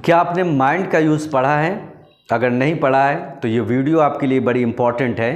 क्या आपने माइंड का यूज़ पढ़ा है? अगर नहीं पढ़ा है तो ये वीडियो आपके लिए बड़ी इंपॉर्टेंट है।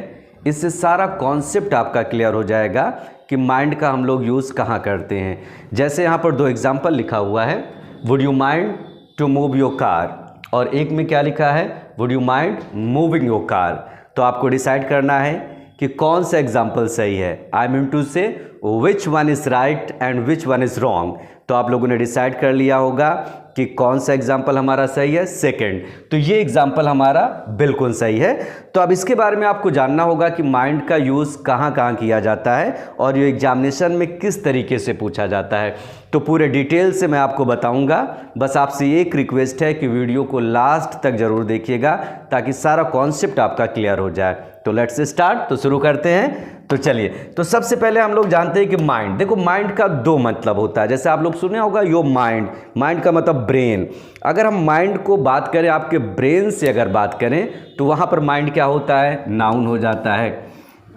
इससे सारा कॉन्सेप्ट आपका क्लियर हो जाएगा कि माइंड का हम लोग यूज़ कहाँ करते हैं। जैसे यहाँ पर 2 एग्जाम्पल लिखा हुआ है, would you mind to move your car, और एक में क्या लिखा है, would you mind moving your car. तो आपको डिसाइड करना है कि कौन सा एग्जाम्पल सही है। आई मीन टू से which one is right and which one is wrong. तो आप लोगों ने डिसाइड कर लिया होगा कि कौन सा एग्जाम्पल हमारा सही है, सेकंड। तो ये एग्जाम्पल हमारा बिल्कुल सही है। तो अब इसके बारे में आपको जानना होगा कि माइंड का यूज़ कहाँ कहाँ किया जाता है और ये एग्जामिनेशन में किस तरीके से पूछा जाता है। तो पूरे डिटेल से मैं आपको बताऊंगा। बस आपसे एक रिक्वेस्ट है कि वीडियो को लास्ट तक ज़रूर देखिएगा ताकि सारा कॉन्सेप्ट आपका क्लियर हो जाए। तो लेट्स स्टार्ट। तो शुरू करते हैं। तो चलिए, तो सबसे पहले हम लोग जानते हैं कि माइंड, देखो माइंड का 2 मतलब होता है। जैसे आप लोग सुने होगा योर माइंड, माइंड का मतलब ब्रेन। अगर हम माइंड को बात करें, आपके ब्रेन से अगर बात करें, तो वहाँ पर माइंड क्या होता है, नाउन हो जाता है।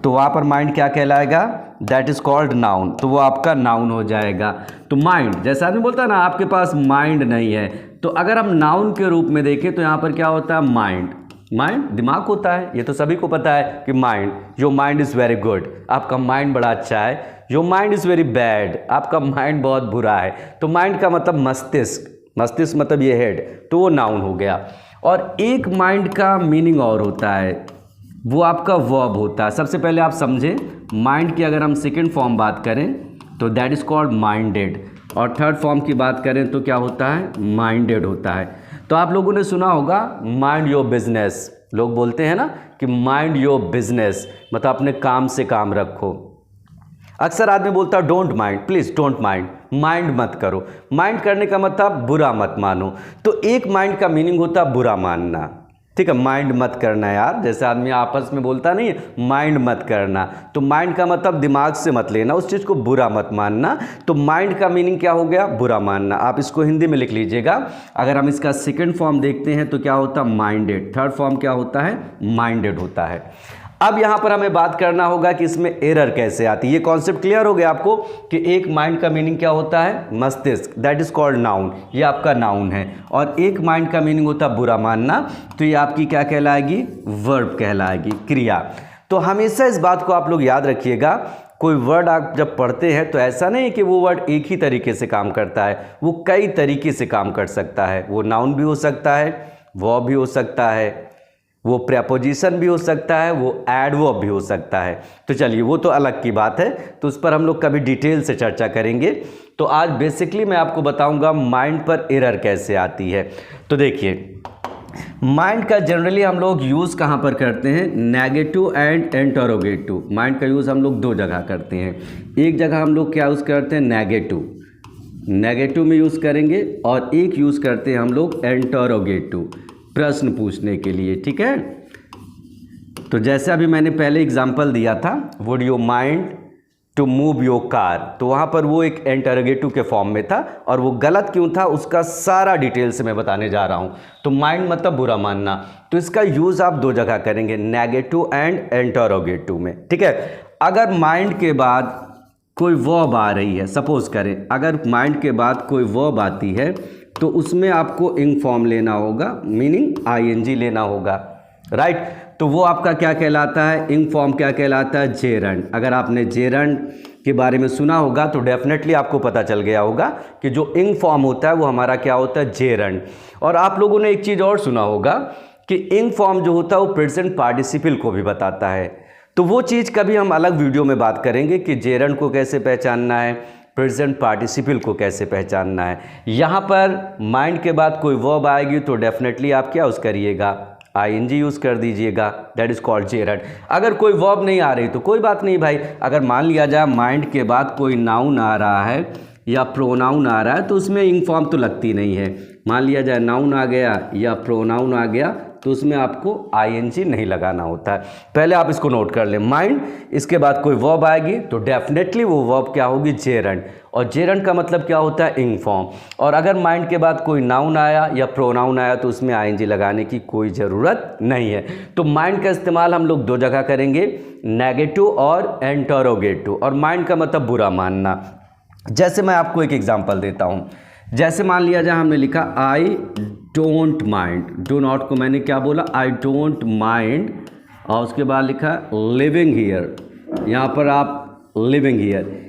तो वहाँ पर माइंड क्या कहलाएगा, दैट इज़ कॉल्ड नाउन। तो वो आपका नाउन हो जाएगा। तो माइंड, जैसा आदमी बोलता है ना आपके पास माइंड नहीं है, तो अगर हम नाउन के रूप में देखें तो यहाँ पर क्या होता है, माइंड। माइंड दिमाग होता है, ये तो सभी को पता है कि mind, your mind is very good, आपका माइंड बड़ा अच्छा है। Your mind is very bad, आपका माइंड बहुत बुरा है। तो माइंड का मतलब मस्तिष्क, मस्तिष्क मतलब ये हेड, तो वो नाउन हो गया। और एक माइंड का मीनिंग और होता है, वो आपका वर्ब होता है। सबसे पहले आप समझें, माइंड की अगर हम सेकेंड फॉर्म बात करें तो दैट इज़ कॉल्ड माइंडेड, और थर्ड फॉर्म की बात करें तो क्या होता है, माइंडेड होता है। तो आप लोगों ने सुना होगा माइंड योर बिजनेस, लोग बोलते हैं ना कि माइंड योर बिजनेस, मतलब अपने काम से काम रखो। अक्सर आदमी बोलता है don't mind, please don't mind, mind मत करो। माइंड करने का मतलब बुरा मत मानो। तो एक माइंड का मीनिंग होता है बुरा मानना, ठीक है, माइंड मत करना यार। जैसे आदमी आपस में बोलता नहीं है माइंड मत करना, तो माइंड का मतलब दिमाग से मत लेना, उस चीज़ को बुरा मत मानना। तो माइंड का मीनिंग क्या हो गया, बुरा मानना। आप इसको हिंदी में लिख लीजिएगा। अगर हम इसका सेकंड फॉर्म देखते हैं तो क्या होता है, माइंडेड। थर्ड फॉर्म क्या होता है, माइंडेड होता है। अब यहाँ पर हमें बात करना होगा कि इसमें एरर कैसे आती है। ये कॉन्सेप्ट क्लियर हो गया आपको कि एक माइंड का मीनिंग क्या होता है, मस्तिष्क, दैट इज कॉल्ड नाउन, ये आपका नाउन है। और एक माइंड का मीनिंग होता है बुरा मानना, तो ये आपकी क्या कहलाएगी, वर्ब कहलाएगी, क्रिया। तो हमेशा इस बात को आप लोग याद रखिएगा, कोई वर्ड आप जब पढ़ते हैं तो ऐसा नहीं है कि वो वर्ड एक ही तरीके से काम करता है, वो कई तरीके से काम कर सकता है। वो नाउन भी हो सकता है, वर्ब भी हो सकता है, वो प्रेपोजिशन भी हो सकता है, वो एडवर्ब भी हो सकता है। तो चलिए वो तो अलग की बात है, तो उस पर हम लोग कभी डिटेल से चर्चा करेंगे। तो आज बेसिकली मैं आपको बताऊंगा माइंड पर एरर कैसे आती है। तो देखिए, माइंड का जनरली हम लोग यूज़ कहाँ पर करते हैं, नेगेटिव एंड इंटरोगेटिव। माइंड का यूज़ हम लोग 2 जगह करते हैं। एक जगह हम लोग क्या यूज़ करते हैं, नेगेटिव, नेगेटिव में यूज़ करेंगे, और एक यूज़ करते हैं हम लोग इंटरोगेटिव, प्रश्न पूछने के लिए, ठीक है। तो जैसे अभी मैंने पहले एग्जांपल दिया था, would you mind to move your car, तो वहाँ पर वो एक इंटरोगेटिव के फॉर्म में था, और वो गलत क्यों था उसका सारा डिटेल से मैं बताने जा रहा हूँ। तो माइंड मतलब बुरा मानना, तो इसका यूज़ आप 2 जगह करेंगे, नेगेटिव एंड इंटरोगेटिव में, ठीक है। अगर माइंड के बाद कोई वर्ब आ रही है, सपोज करें अगर माइंड के बाद कोई वर्ब आती है, तो उसमें आपको इंग फॉर्म लेना होगा, मीनिंग आईएनजी लेना होगा, राइट। तो वो आपका क्या कहलाता है, इंग फॉर्म क्या कहलाता है, जेरंड। अगर आपने जेरंड के बारे में सुना होगा तो डेफिनेटली आपको पता चल गया होगा कि जो इंग फॉर्म होता है वो हमारा क्या होता है, जेरंड। और आप लोगों ने एक चीज़ और सुना होगा कि इंग फॉर्म जो होता है वो प्रेजेंट पार्टिसिपल को भी बताता है। तो वो चीज़ कभी हम अलग वीडियो में बात करेंगे कि जेरंड को कैसे पहचानना है, प्रेजेंट पार्टिसिपल को कैसे पहचानना है। यहाँ पर माइंड के बाद कोई वर्ब आएगी तो डेफिनेटली आप क्या यूज़ करिएगा, आईएनजी यूज़ कर दीजिएगा, दैट इज़ कॉल्ड जेरंड। अगर कोई वर्ब नहीं आ रही तो कोई बात नहीं भाई, अगर मान लिया जाए माइंड के बाद कोई नाउन आ रहा है या प्रोनाउन आ रहा है तो उसमें इंग फॉर्म तो लगती नहीं है। मान लिया जाए नाउन आ गया या प्रोनाउन आ गया तो उसमें आपको आईएनजी नहीं लगाना होता है। पहले आप इसको नोट कर लें, माइंड, इसके बाद कोई वर्ब आएगी तो डेफिनेटली वो वर्ब क्या होगी, जेरंड। और जेरंड का मतलब क्या होता है, इंग फॉर्म। और अगर माइंड के बाद कोई नाउन आया या प्रोनाउन आया तो उसमें आईएनजी लगाने की कोई ज़रूरत नहीं है। तो माइंड का इस्तेमाल हम लोग 2 जगह करेंगे, नेगेटिव और इंटरोगेटिव। और माइंड का मतलब बुरा मानना। जैसे मैं आपको एक एग्जांपल देता हूँ, जैसे मान लिया जाए हमने लिखा I don't mind, do not को मैंने क्या बोला, आई डोंट माइंड, और उसके बाद लिखा लिविंग हियर, यहाँ पर आप लिविंग हियर।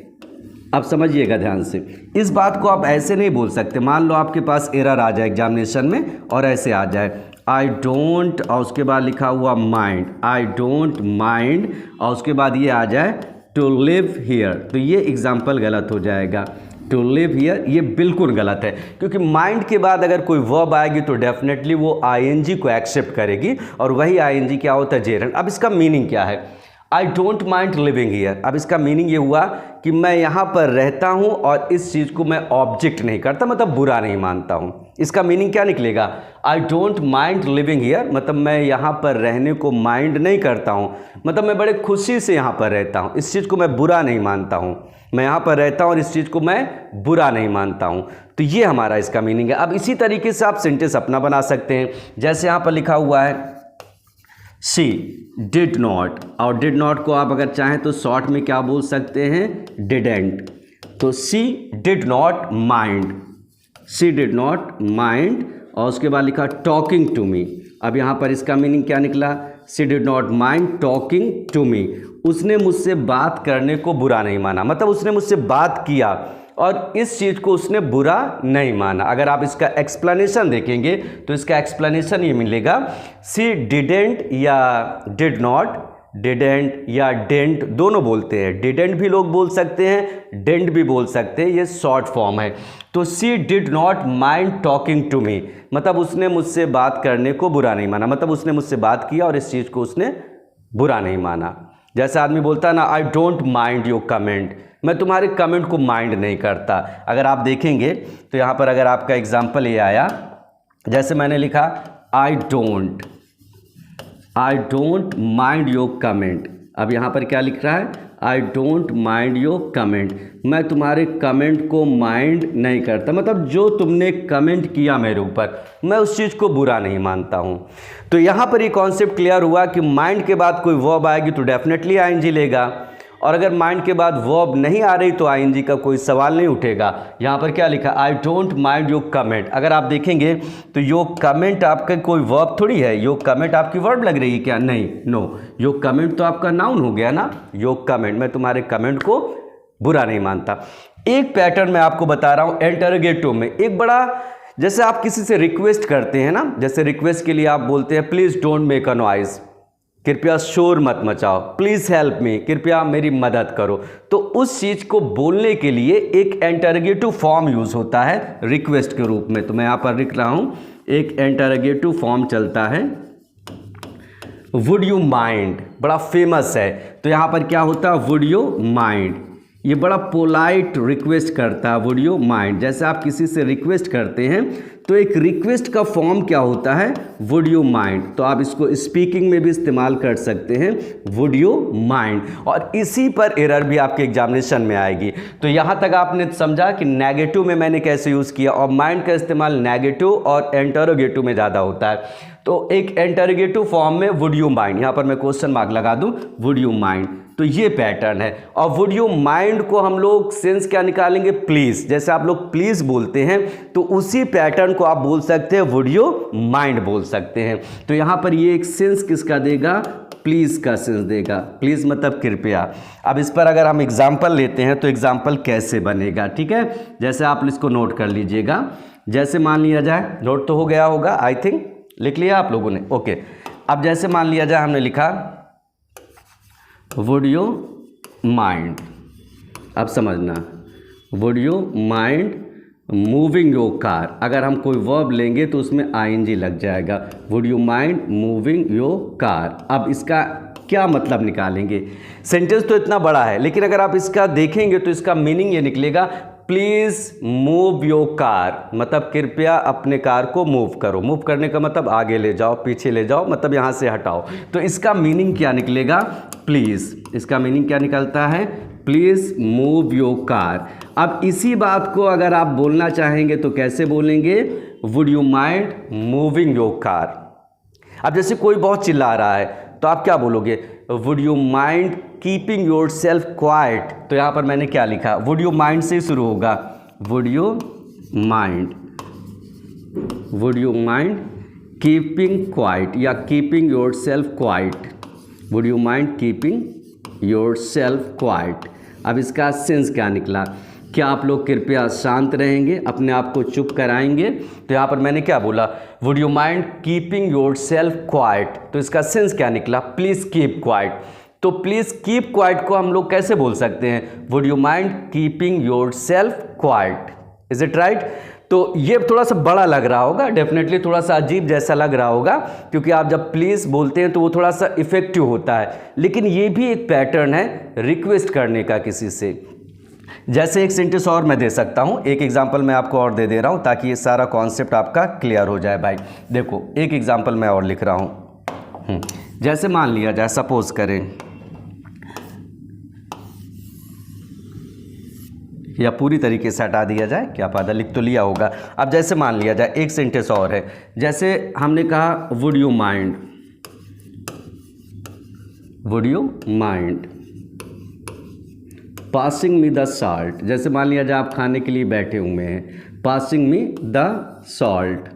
अब समझिएगा ध्यान से, इस बात को आप ऐसे नहीं बोल सकते। मान लो आपके पास एरर आ जाए एग्जामिनेशन में और ऐसे आ जाए आई डोंट और उसके बाद लिखा हुआ माइंड, आई डोंट माइंड और उसके बाद ये आ जाए टू लिव हियर, तो ये एग्जाम्पल गलत हो जाएगा। टू लिव हियर ये बिल्कुल गलत है, क्योंकि माइंड के बाद अगर कोई वर्ब आएगी तो डेफिनेटली वो आईएनजी को एक्सेप्ट करेगी, और वही आईएनजी क्या होता है, जेरंड। अब इसका मीनिंग क्या है, I don't mind living here. अब इसका मीनिंग ये हुआ कि मैं यहाँ पर रहता हूँ और इस चीज़ को मैं ऑब्जेक्ट नहीं करता, मतलब बुरा नहीं मानता हूँ। इसका मीनिंग क्या निकलेगा, I don't mind living here, मतलब मैं यहाँ पर रहने को माइंड नहीं करता हूँ, मतलब मैं बड़े खुशी से यहाँ पर रहता हूँ, इस चीज़ को मैं बुरा नहीं मानता हूँ, मैं यहाँ पर रहता हूँ और इस चीज़ को मैं बुरा नहीं मानता हूँ। तो ये हमारा इसका मीनिंग है। अब इसी तरीके से आप सेंटेंस अपना बना सकते हैं, जैसे यहाँ पर लिखा हुआ है शी डिड नॉट, और डिड नॉट को आप अगर चाहें तो शॉर्ट में क्या बोल सकते हैं, डिडेंट। तो she did not mind, she did not mind, और उसके बाद लिखा टॉकिंग टू मी। अब यहाँ पर इसका मीनिंग क्या निकला, she did not mind talking to me, उसने मुझसे बात करने को बुरा नहीं माना, मतलब उसने मुझसे बात किया और इस चीज़ को उसने बुरा नहीं माना। अगर आप इसका एक्सप्लेनेशन देखेंगे तो इसका एक्सप्लेनेशन ये मिलेगा, सी डिडेंट या डिड नॉट, डिडेंट या डेंट दोनों बोलते हैं, डिडेंट भी लोग बोल सकते हैं, डेंट भी बोल सकते हैं, ये शॉर्ट फॉर्म है। तो she did not mind talking to me, मतलब उसने मुझसे बात करने को बुरा नहीं माना, मतलब उसने मुझसे बात किया और इस चीज़ को उसने बुरा नहीं माना। जैसे आदमी बोलता है ना, I don't mind your comment, मैं तुम्हारे कमेंट को माइंड नहीं करता। अगर आप देखेंगे तो यहाँ पर अगर आपका एग्जाम्पल ये आया, जैसे मैंने लिखा I don't mind your comment, अब यहाँ पर क्या लिख रहा है, I don't mind your comment, मैं तुम्हारे कमेंट को माइंड नहीं करता, मतलब जो तुमने कमेंट किया मेरे ऊपर मैं उस चीज़ को बुरा नहीं मानता हूँ। तो यहाँ पर ये कॉन्सेप्ट क्लियर हुआ कि माइंड के बाद कोई वर्ब आएगी तो डेफिनेटली आईएनजी लेगा, और अगर माइंड के बाद वर्ब नहीं आ रही तो आईएनजी का कोई सवाल नहीं उठेगा। यहाँ पर क्या लिखा, I don't mind your comment, अगर आप देखेंगे तो योर कमेंट आपका कोई वर्ब थोड़ी है, योर कमेंट आपकी वर्ब लग रही है क्या, नहीं, नो, योर कमेंट तो आपका नाउन हो गया ना, योर कमेंट, मैं तुम्हारे कमेंट को बुरा नहीं मानता। एक पैटर्न मैं आपको बता रहा हूँ इंटरोगेटिव में, एक बड़ा, जैसे आप किसी से रिक्वेस्ट करते हैं ना, जैसे रिक्वेस्ट के लिए आप बोलते हैं please don't make a noise, कृपया शोर मत मचाओ, प्लीज़ हेल्प मी, कृपया मेरी मदद करो, तो उस चीज़ को बोलने के लिए एक इंटरोगेटिव फॉर्म यूज़ होता है रिक्वेस्ट के रूप में। तो मैं यहाँ पर लिख रहा हूँ एक इंटरोगेटिव फॉर्म चलता है, वुड यू माइंड, बड़ा फेमस है। तो यहाँ पर क्या होता है, वुड यू माइंड, ये बड़ा पोलाइट रिक्वेस्ट करता है, वुड यू माइंड। जैसे आप किसी से रिक्वेस्ट करते हैं तो एक रिक्वेस्ट का फॉर्म क्या होता है, वुड यू माइंड, तो आप इसको स्पीकिंग में भी इस्तेमाल कर सकते हैं, वुड यू माइंड, और इसी पर एरर भी आपके एग्जामिनेशन में आएगी। तो यहाँ तक आपने समझा कि नेगेटिव में मैंने कैसे यूज़ किया, और माइंड का इस्तेमाल नेगेटिव और इंटरोगेटिव में ज़्यादा होता है। तो एक इंटरोगेटिव फॉर्म में वुड यू माइंड, यहाँ पर मैं क्वेश्चन मार्क लगा दूँ, वुड यू माइंड, तो ये पैटर्न है। और वुड यू माइंड को हम लोग सेंस क्या निकालेंगे, प्लीज़, जैसे आप लोग प्लीज़ बोलते हैं तो उसी पैटर्न को आप बोल सकते हैं वुड यू माइंड बोल सकते हैं। तो यहाँ पर ये एक सेंस किसका देगा, प्लीज़ का सेंस देगा, प्लीज़ मतलब कृपया। अब इस पर अगर हम एग्जाम्पल लेते हैं तो एग्जाम्पल कैसे बनेगा, ठीक है, जैसे आप इसको नोट कर लीजिएगा। जैसे मान लिया जाए, नोट तो हो गया होगा आई थिंक, लिख लिया आप लोगों ने, ओके। अब जैसे मान लिया जाए हमने लिखा वुड यू माइंड, अब समझना, would you mind moving your car, अगर हम कोई वर्ब लेंगे तो उसमें आईएनजी लग जाएगा, would you mind moving your car. अब इसका क्या मतलब निकालेंगे, सेंटेंस तो इतना बड़ा है, लेकिन अगर आप इसका देखेंगे तो इसका मीनिंग ये निकलेगा, प्लीज़ मूव योर कार, मतलब कृपया अपने कार को मूव करो, मूव करने का मतलब आगे ले जाओ, पीछे ले जाओ, मतलब यहाँ से हटाओ। तो इसका मीनिंग क्या निकलेगा, प्लीज़, इसका मीनिंग क्या निकलता है, प्लीज़ मूव योर कार। अब इसी बात को अगर आप बोलना चाहेंगे तो कैसे बोलेंगे, would you mind moving your car. अब जैसे कोई बहुत चिल्ला रहा है तो आप क्या बोलोगे, would you mind keeping yourself quite. तो यहाँ पर मैंने क्या लिखा, वुड यू माइंड से शुरू होगा, would you mind, would you mind keeping quiet या keeping yourself quiet, would you mind keeping yourself quiet. अब इसका सेंस क्या निकला, क्या आप लोग कृपया शांत रहेंगे, अपने आप को चुप कराएंगे। तो यहाँ पर मैंने क्या बोला, would you mind keeping yourself quite, तो इसका सेंस क्या निकला, प्लीज़ कीप क्वाइट। तो प्लीज़ कीप क्वाइट को हम लोग कैसे बोल सकते हैं, would you mind keeping yourself quite. Is it right. तो ये थोड़ा सा बड़ा लग रहा होगा, डेफिनेटली थोड़ा सा अजीब जैसा लग रहा होगा, क्योंकि आप जब प्लीज़ बोलते हैं तो वो थोड़ा सा इफेक्टिव होता है, लेकिन ये भी एक पैटर्न है रिक्वेस्ट करने का किसी से। जैसे एक सेंटेंस और मैं दे सकता हूँ, एक एग्जांपल मैं आपको और दे रहा हूँ ताकि ये सारा कॉन्सेप्ट आपका क्लियर हो जाए भाई। देखो एक एग्जांपल मैं और लिख रहा हूँ। जैसे मान लिया जाए, सपोज करें, या पूरी तरीके से हटा दिया जाए, क्या पता, लिख तो लिया होगा। अब जैसे मान लिया जाए एक सेंटेंस और है, जैसे हमने कहा would you mind, would you mind passing me the salt. जैसे मान लिया जाए आप खाने के लिए बैठे हुए हैं, पासिंग मी द सॉल्ट।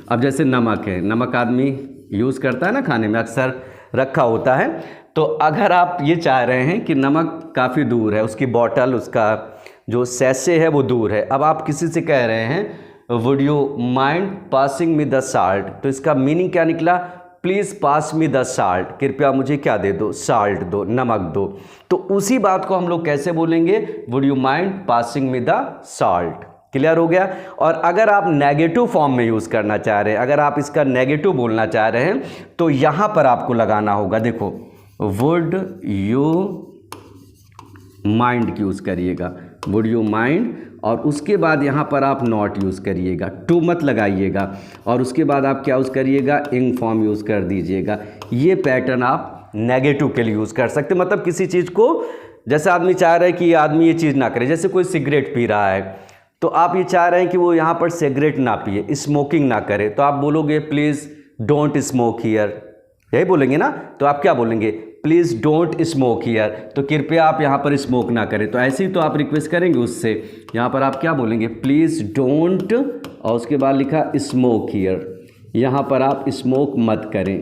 अब जैसे नमक है, नमक आदमी यूज़ करता है ना खाने में, अक्सर रखा होता है। तो अगर आप ये चाह रहे हैं कि नमक काफ़ी दूर है, उसकी बॉटल, उसका जो सैशे है वो दूर है, अब आप किसी से कह रहे हैं would you mind passing me the salt, तो इसका मीनिंग क्या निकला, please pass me the salt, कृपया मुझे क्या दे दो, साल्ट दो, नमक दो। तो उसी बात को हम लोग कैसे बोलेंगे, would you mind passing me the salt. Clear हो गया। और अगर आप नेगेटिव फॉर्म में यूज़ करना चाह रहे हैं, अगर आप इसका नेगेटिव बोलना चाह रहे हैं, तो यहाँ पर आपको लगाना होगा, देखो वुड यू माइंड की यूज़ करिएगा, वुड यू माइंड, और उसके बाद यहाँ पर आप नॉट यूज़ करिएगा, टू मत लगाइएगा, और उसके बाद आप क्या यूज़ करिएगा, इंग फॉर्म यूज़ कर दीजिएगा। ये पैटर्न आप नेगेटिव के लिए यूज़ कर सकते, मतलब किसी चीज़ को, जैसे आदमी चाह रहा है कि आदमी ये चीज़ ना करे, जैसे कोई सिगरेट पी रहा है, तो आप ये चाह रहे हैं कि वो यहाँ पर सिगरेट ना पिए, स्मोकिंग ना करे, तो आप बोलोगे प्लीज़ डोंट स्मोक हियर, यही बोलेंगे ना। तो आप क्या बोलेंगे, प्लीज़ डोंट स्मोक हियर, तो कृपया आप यहाँ पर स्मोक ना करें। तो ऐसे ही तो आप रिक्वेस्ट करेंगे उससे, यहाँ पर आप क्या बोलेंगे, प्लीज़ डोंट, और उसके बाद लिखा स्मोक हियर, यहाँ पर आप स्मोक मत करें।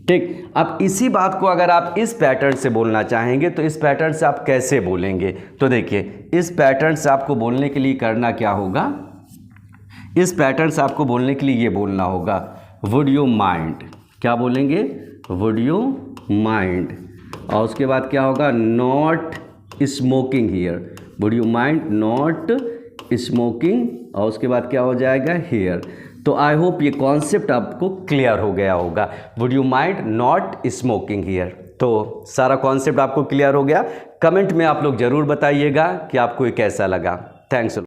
ठीक। अब इसी बात को अगर आप इस पैटर्न से बोलना चाहेंगे, तो इस पैटर्न से आप कैसे बोलेंगे, तो देखिए इस पैटर्न से आपको बोलने के लिए करना क्या होगा, इस पैटर्न से आपको बोलने के लिए ये बोलना होगा, वुड यू माइंड, क्या बोलेंगे, वुड यू माइंड, और उसके बाद क्या होगा, not smoking here, would you mind not smoking, और उसके बाद क्या हो जाएगा, हियर। तो आई होप ये कॉन्सेप्ट आपको क्लियर हो गया होगा, would you mind not smoking here. तो सारा कॉन्सेप्ट आपको क्लियर हो गया। कमेंट में आप लोग ज़रूर बताइएगा कि आपको ये कैसा लगा। थैंक्स।